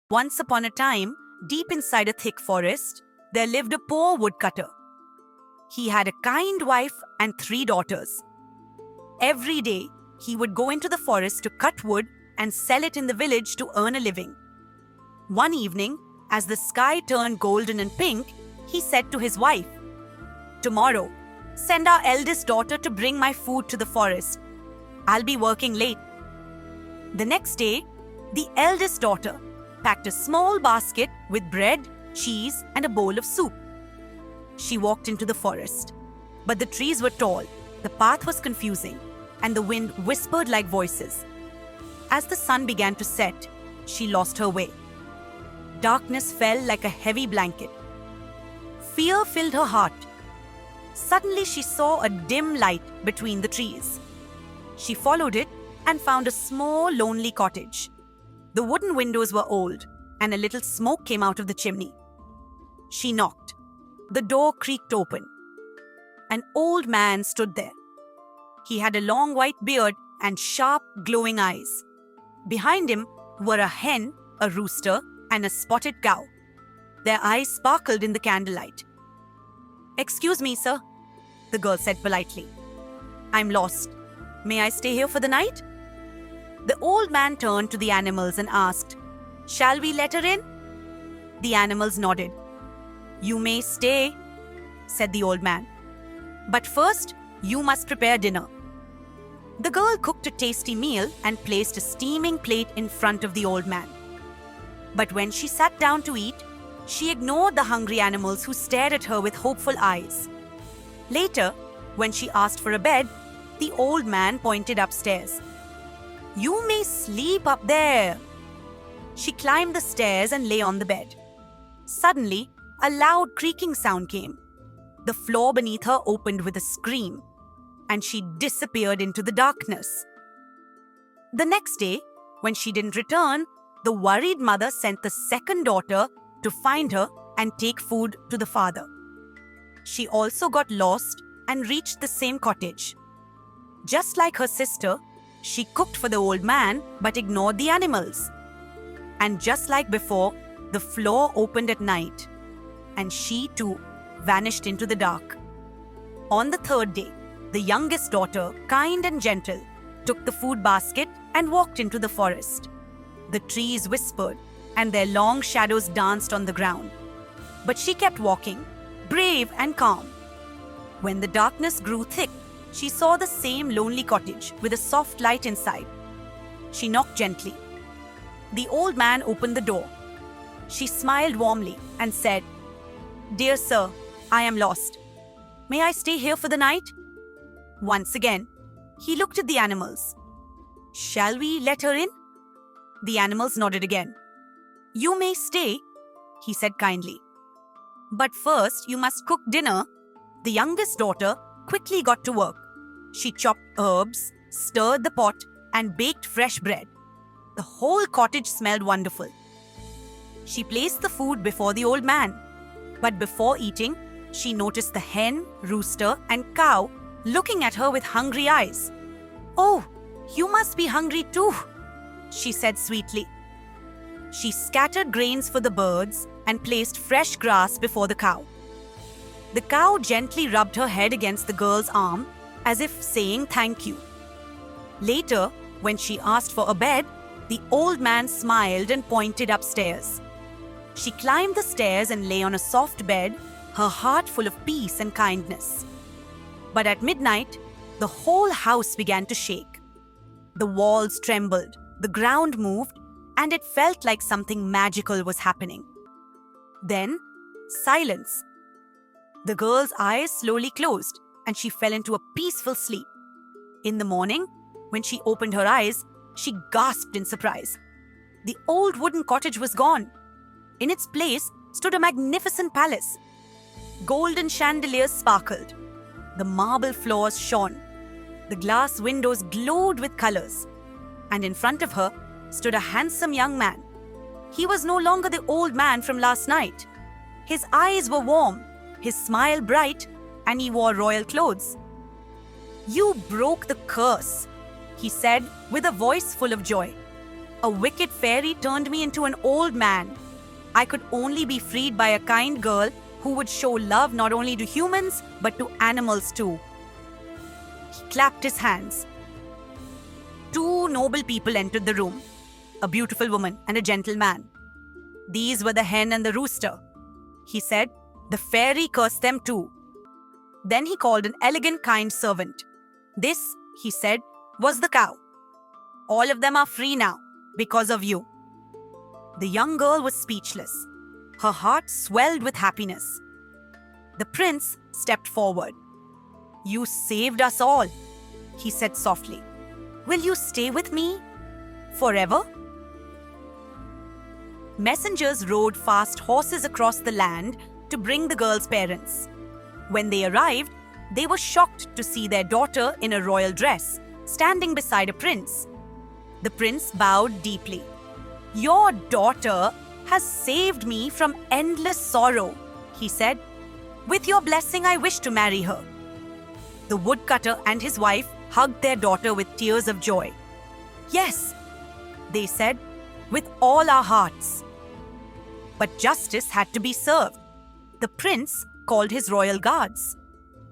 Once upon a time, deep inside a thick forest, there lived a poor woodcutter. He had a kind wife and 3 daughters. Every day, he would go into the forest to cut wood and sell it in the village to earn a living. One evening, as the sky turned golden and pink, he said to his wife, "Tomorrow, send our eldest daughter to bring my food to the forest. I'll be working late." The next day, the eldest daughter packed a small basket with bread, cheese, and a bowl of soup. She walked into the forest, but the trees were tall, the path was confusing, and the wind whispered like voices. As the sun began to set, she lost her way. Darkness fell like a heavy blanket. Fear filled her heart. Suddenly, she saw a dim light between the trees. She followed it and found a small, lonely cottage. The wooden windows were old, and a little smoke came out of the chimney. She knocked. The door creaked open. An old man stood there. He had a long white beard and sharp, glowing eyes. Behind him were a hen, a rooster, and a spotted cow. Their eyes sparkled in the candlelight. "Excuse me, sir," the girl said politely. "I'm lost. May I stay here for the night?" The old man turned to the animals and asked, "Shall we let her in?" The animals nodded. "You may stay," said the old man. "But first, you must prepare dinner." The girl cooked a tasty meal and placed a steaming plate in front of the old man. But when she sat down to eat, she ignored the hungry animals who stared at her with hopeful eyes. Later, when she asked for a bed, the old man pointed upstairs. "You may sleep up there." She climbed the stairs and lay on the bed. Suddenly, a loud creaking sound came. The floor beneath her opened with a scream, and she disappeared into the darkness. The next day, when she didn't return, the worried mother sent the second daughter to find her and take food to the father. She also got lost and reached the same cottage. Just like her sister, she cooked for the old man but ignored the animals. And just like before, the floor opened at night, and she too vanished into the dark. On the third day, the youngest daughter, kind and gentle, took the food basket and walked into the forest. The trees whispered, and their long shadows danced on the ground. But she kept walking, brave and calm. When the darkness grew thick, she saw the same lonely cottage with a soft light inside. She knocked gently. The old man opened the door. She smiled warmly and said, "Dear sir, I am lost. May I stay here for the night?" Once again, he looked at the animals. "Shall we let her in?" The animals nodded again. "You may stay," he said kindly. "But first, you must cook dinner." The youngest daughter quickly got to work. She chopped herbs, stirred the pot, and baked fresh bread. The whole cottage smelled wonderful. She placed the food before the old man. But before eating, she noticed the hen, rooster, and cow looking at her with hungry eyes. "Oh, you must be hungry too," she said sweetly. She scattered grains for the birds and placed fresh grass before the cow. The cow gently rubbed her head against the girl's arm as if saying thank you. Later, when she asked for a bed, the old man smiled and pointed upstairs. She climbed the stairs and lay on a soft bed, her heart full of peace and kindness. But at midnight, the whole house began to shake. The walls trembled, the ground moved, and it felt like something magical was happening. Then, silence. The girl's eyes slowly closed, and she fell into a peaceful sleep. In the morning, when she opened her eyes, she gasped in surprise. The old wooden cottage was gone. In its place stood a magnificent palace. Golden chandeliers sparkled. The marble floors shone. The glass windows glowed with colors. And in front of her stood a handsome young man. He was no longer the old man from last night. His eyes were warm, his smile bright, and he wore royal clothes. "You broke the curse," he said with a voice full of joy. A wicked fairy turned me into an old man. I could only be freed by a kind girl who would show love not only to humans but to animals too. He clapped his hands. Two noble people entered the room, a beautiful woman and a gentleman. These were the hen and the rooster. He said, the fairy cursed them too. Then he called an elegant, kind servant. This, he said, was the cow. All of them are free now because of you. The young girl was speechless. Her heart swelled with happiness. The prince stepped forward. You saved us all, he said softly. Will you stay with me forever? Messengers rode fast horses across the land to bring the girl's parents. When they arrived, they were shocked to see their daughter in a royal dress, standing beside a prince. The prince bowed deeply. Your daughter has saved me from endless sorrow, he said. With your blessing, I wish to marry her. The woodcutter and his wife hugged their daughter with tears of joy. Yes, they said, with all our hearts. But justice had to be served. The prince called his royal guards.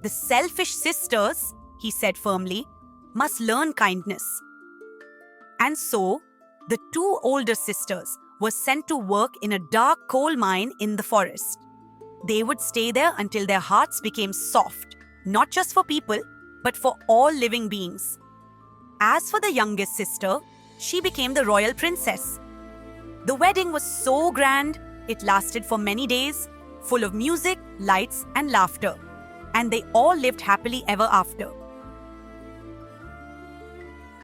The selfish sisters, he said firmly, must learn kindness. And so, the two older sisters were sent to work in a dark coal mine in the forest. They would stay there until their hearts became soft, not just for people, but for all living beings. As for the youngest sister, she became the royal princess. The wedding was so grand, it lasted for many days, full of music, lights, and laughter. And they all lived happily ever after.